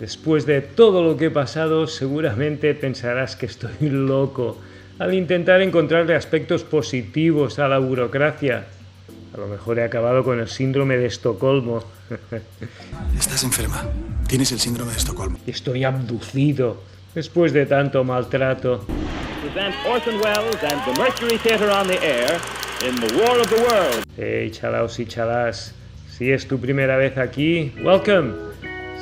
Después de todo lo que he pasado, seguramente pensarás que estoy loco al intentar encontrarle aspectos positivos a la burocracia. A lo mejor he acabado con el síndrome de Estocolmo. Estás enferma. Tienes el síndrome de Estocolmo. Estoy abducido después de tanto maltrato. Hey, chalaos y chalas. Si es tu primera vez aquí, welcome.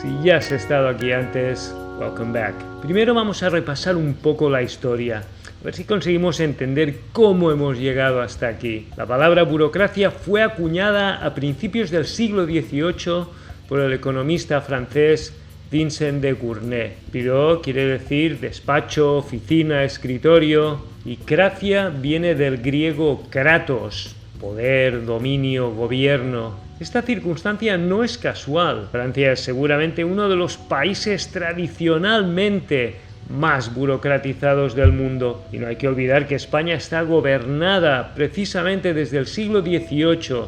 Si ya has estado aquí antes, welcome back. Primero vamos a repasar un poco la historia. A ver si conseguimos entender cómo hemos llegado hasta aquí. La palabra burocracia fue acuñada a principios del siglo XVIII por el economista francés Vincent de Gournay. Bureau quiere decir despacho, oficina, escritorio, y kratia viene del griego kratos, poder, dominio, gobierno. Esta circunstancia no es casual. Francia es seguramente uno de los países tradicionalmente más burocratizados del mundo. Y no hay que olvidar que España está gobernada precisamente desde el siglo XVIII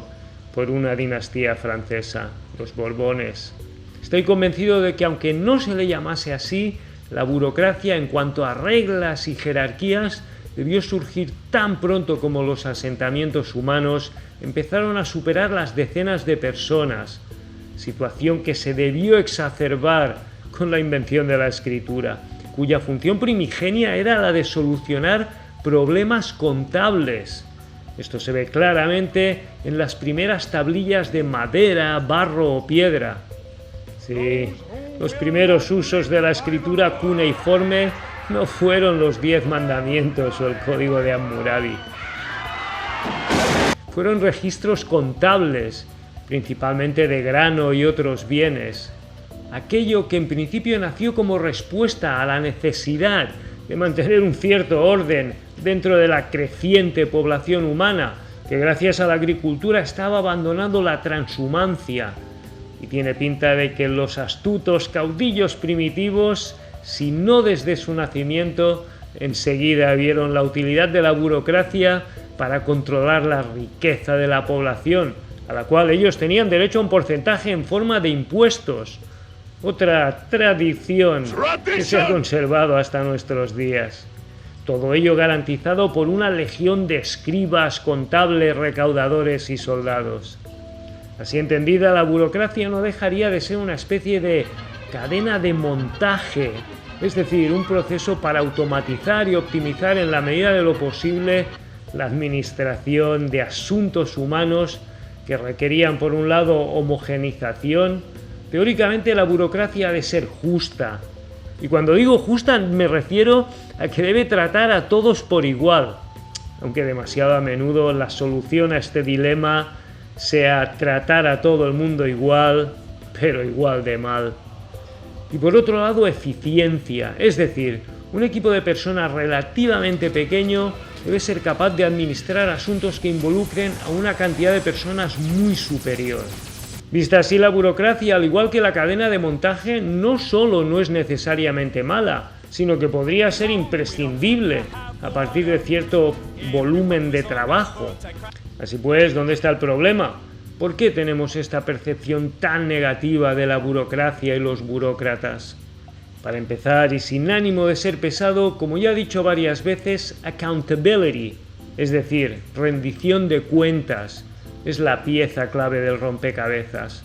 por una dinastía francesa, los Borbones. Estoy convencido de que aunque no se le llamase así, la burocracia en cuanto a reglas y jerarquías debió surgir tan pronto como los asentamientos humanos empezaron a superar las decenas de personas, situación que se debió exacerbar con la invención de la escritura, cuya función primigenia era la de solucionar problemas contables. Esto se ve claramente en las primeras tablillas de madera, barro o piedra. Sí, los primeros usos de la escritura cuneiforme no fueron los 10 mandamientos o el código de Hammurabi. Fueron registros contables, principalmente de grano y otros bienes. Aquello que en principio nació como respuesta a la necesidad de mantener un cierto orden dentro de la creciente población humana, que gracias a la agricultura estaba abandonando la transhumancia. Y tiene pinta de que los astutos caudillos primitivos, si no desde su nacimiento, enseguida vieron la utilidad de la burocracia para controlar la riqueza de la población, a la cual ellos tenían derecho a un porcentaje en forma de impuestos. Otra tradición que se ha conservado hasta nuestros días. Todo ello garantizado por una legión de escribas, contables, recaudadores y soldados. Así entendida, la burocracia no dejaría de ser una especie de cadena de montaje, es decir, un proceso para automatizar y optimizar en la medida de lo posible la administración de asuntos humanos que requerían, por un lado, homogeneización. Teóricamente, la burocracia ha de ser justa. Y cuando digo justa, me refiero a que debe tratar a todos por igual, aunque demasiado a menudo la solución a este dilema sea tratar a todo el mundo igual, pero igual de mal. Y por otro lado, eficiencia, es decir, un equipo de personas relativamente pequeño debe ser capaz de administrar asuntos que involucren a una cantidad de personas muy superior. Vista así, la burocracia, al igual que la cadena de montaje, no solo no es necesariamente mala, sino que podría ser imprescindible a partir de cierto volumen de trabajo. Así pues, ¿dónde está el problema? ¿Por qué tenemos esta percepción tan negativa de la burocracia y los burócratas? Para empezar, y sin ánimo de ser pesado, como ya he dicho varias veces, accountability, es decir, rendición de cuentas, es la pieza clave del rompecabezas.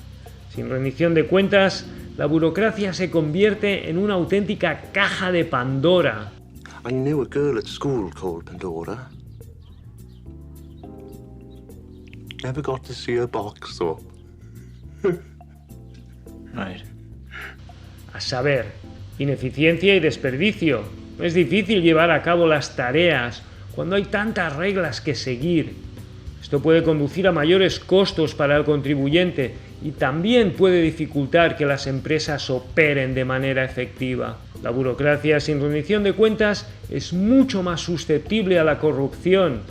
Sin rendición de cuentas, la burocracia se convierte en una auténtica caja de Pandora. I knew a girl at school called Pandora. Never got to see her box, though. Right. A saber, ineficiencia y desperdicio. Es difícil llevar a cabo las tareas cuando hay tantas reglas que seguir. Esto puede conducir a mayores costos para el contribuyente y también puede dificultar que las empresas operen de manera efectiva. La burocracia sin rendición de cuentas es mucho más susceptible a la corrupción.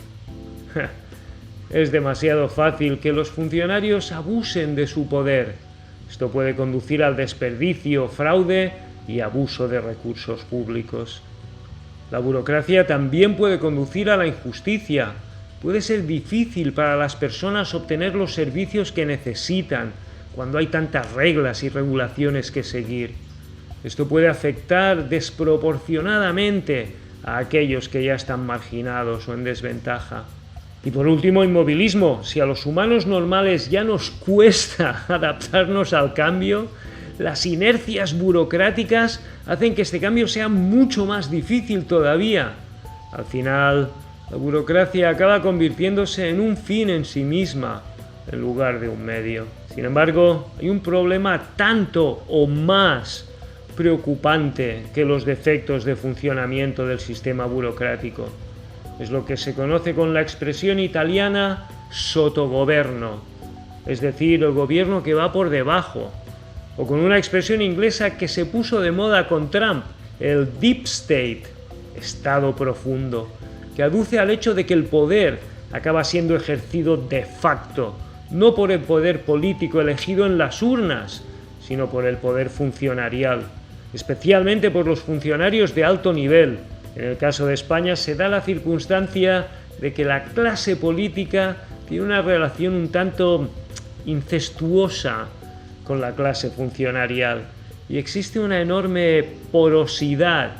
Es demasiado fácil que los funcionarios abusen de su poder. Esto puede conducir al desperdicio, fraude y abuso de recursos públicos. La burocracia también puede conducir a la injusticia. Puede ser difícil para las personas obtener los servicios que necesitan cuando hay tantas reglas y regulaciones que seguir. Esto puede afectar desproporcionadamente a aquellos que ya están marginados o en desventaja. Y por último, inmovilismo. Si a los humanos normales ya nos cuesta adaptarnos al cambio, las inercias burocráticas hacen que este cambio sea mucho más difícil todavía. Al final, la burocracia acaba convirtiéndose en un fin en sí misma, en lugar de un medio. Sin embargo, hay un problema tanto o más preocupante que los defectos de funcionamiento del sistema burocrático. Es lo que se conoce con la expresión italiana sottogoverno, es decir, el gobierno que va por debajo, o con una expresión inglesa que se puso de moda con Trump, el deep state, estado profundo, que aduce al hecho de que el poder acaba siendo ejercido de facto, no por el poder político elegido en las urnas, sino por el poder funcionarial, especialmente por los funcionarios de alto nivel. En el caso de España se da la circunstancia de que la clase política tiene una relación un tanto incestuosa con la clase funcionarial y existe una enorme porosidad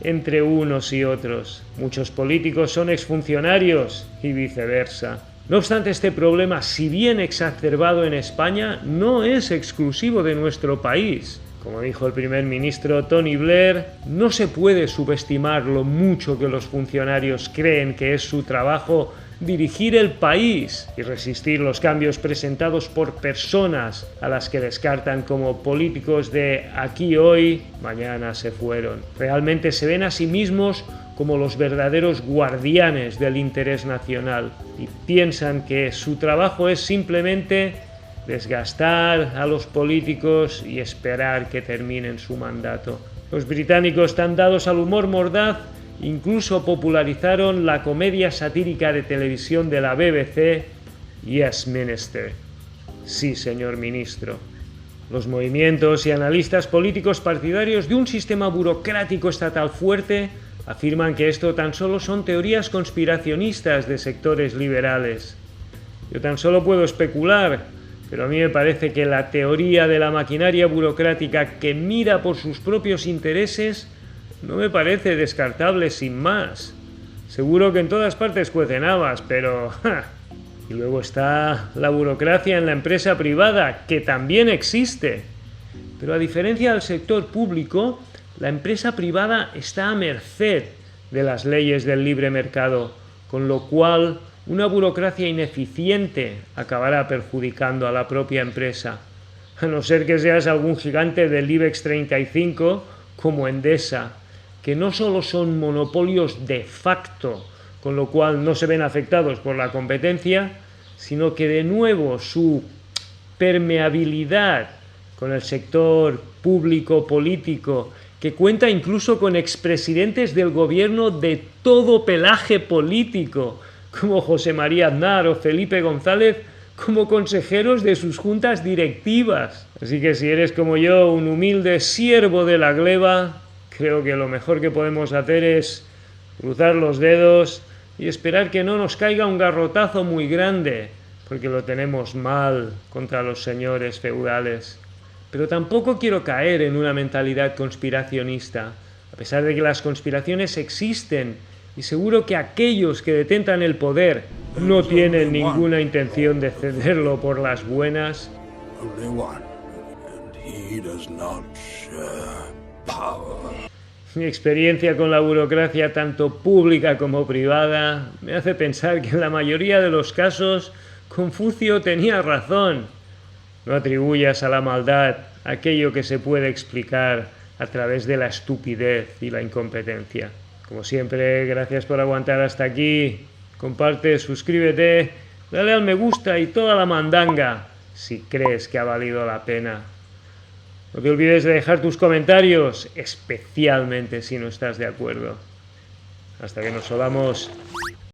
entre unos y otros. Muchos políticos son exfuncionarios y viceversa. No obstante, este problema, si bien exacerbado en España, no es exclusivo de nuestro país. Como dijo el primer ministro Tony Blair, no se puede subestimar lo mucho que los funcionarios creen que es su trabajo dirigir el país y resistir los cambios presentados por personas a las que descartan como políticos de aquí hoy, mañana se fueron. Realmente se ven a sí mismos como los verdaderos guardianes del interés nacional y piensan que su trabajo es simplemente desgastar a los políticos y esperar que terminen su mandato. Los británicos, tan dados al humor mordaz, incluso popularizaron la comedia satírica de televisión de la BBC, Yes, Minister. Sí, señor ministro. Los movimientos y analistas políticos partidarios de un sistema burocrático estatal fuerte afirman que esto tan solo son teorías conspiracionistas de sectores liberales. Yo tan solo puedo especular, pero a mí me parece que la teoría de la maquinaria burocrática que mira por sus propios intereses no me parece descartable sin más. Seguro que en todas partes cuecen habas, pero... Y luego está la burocracia en la empresa privada, que también existe. Pero a diferencia del sector público, la empresa privada está a merced de las leyes del libre mercado, con lo cual una burocracia ineficiente acabará perjudicando a la propia empresa, a no ser que seas algún gigante del IBEX 35 como Endesa, que no solo son monopolios de facto, con lo cual no se ven afectados por la competencia, sino que de nuevo su permeabilidad con el sector público político, que cuenta incluso con expresidentes del gobierno de todo pelaje político, como José María Aznar o Felipe González, como consejeros de sus juntas directivas. Así que si eres como yo, un humilde siervo de la gleba, creo que lo mejor que podemos hacer es cruzar los dedos y esperar que no nos caiga un garrotazo muy grande, porque lo tenemos mal contra los señores feudales. Pero tampoco quiero caer en una mentalidad conspiracionista, a pesar de que las conspiraciones existen, y seguro que aquellos que detentan el poder no tienen ninguna intención de cederlo por las buenas. Mi experiencia con la burocracia, tanto pública como privada, me hace pensar que en la mayoría de los casos Confucio tenía razón. No atribuyas a la maldad aquello que se puede explicar a través de la estupidez y la incompetencia. Como siempre, gracias por aguantar hasta aquí. Comparte, suscríbete, dale al me gusta y toda la mandanga si crees que ha valido la pena. No te olvides de dejar tus comentarios, especialmente si no estás de acuerdo. Hasta que nos solamos.